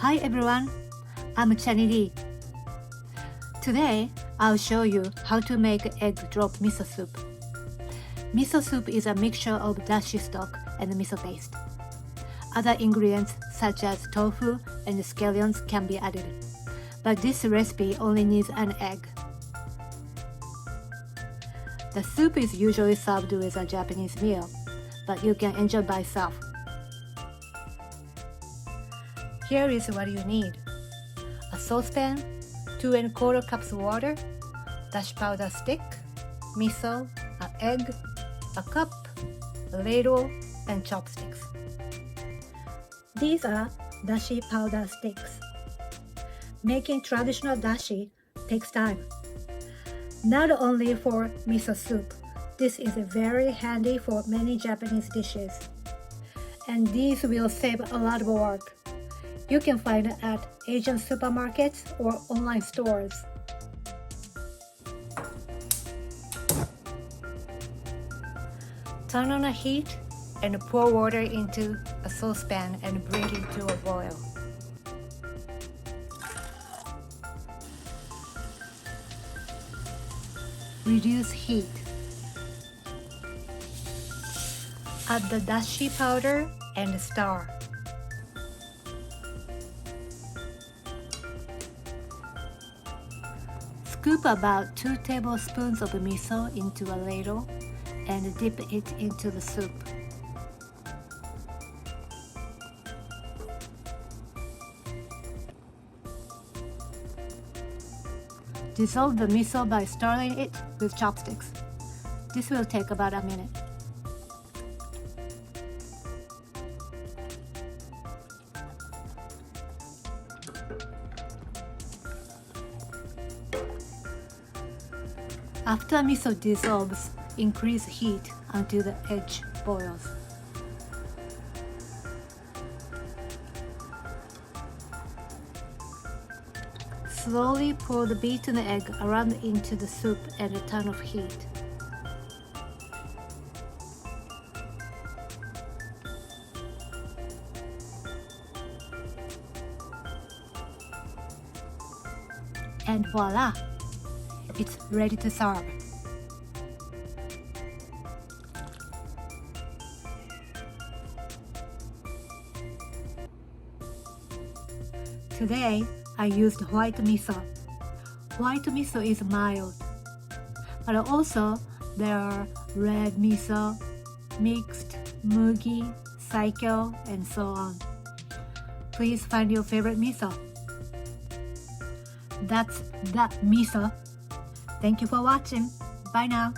Hi everyone, I'm Chani Lee. Today, I'll show you how to make egg drop miso soup. Miso soup is a mixture of dashi stock and miso paste. Other ingredients such as tofu and scallions can be added, but this recipe only needs an egg. The soup is usually served with a Japanese meal, but you can enjoy by itself. Here is what you need: a saucepan, 2 1/4 cups water, dashi powder stick, miso, an egg, a cup, a ladle, and chopsticks. These are dashi powder sticks. Making traditional dashi takes time. Not only for miso soup, this is very handy for many Japanese dishes. And these will save a lot of work. You can find it at Asian supermarkets or online stores. Turn on the heat and pour water into a saucepan and bring it to a boil. Reduce heat. Add the dashi powder and stir. Scoop about 2 tablespoons of miso into a ladle and dip it into the soup. Dissolve the miso by stirring it with chopsticks. This will take about a minute. After miso dissolves, increase heat until the edge boils. Slowly pour the beaten egg around into the soup and turn off heat. And voila! It's ready to serve. Today, I used white miso. White miso is mild, but also there are red miso, mixed, mugi, saikyo, and so on. Please find your favorite miso. That's that miso. Thank you for watching. Bye now.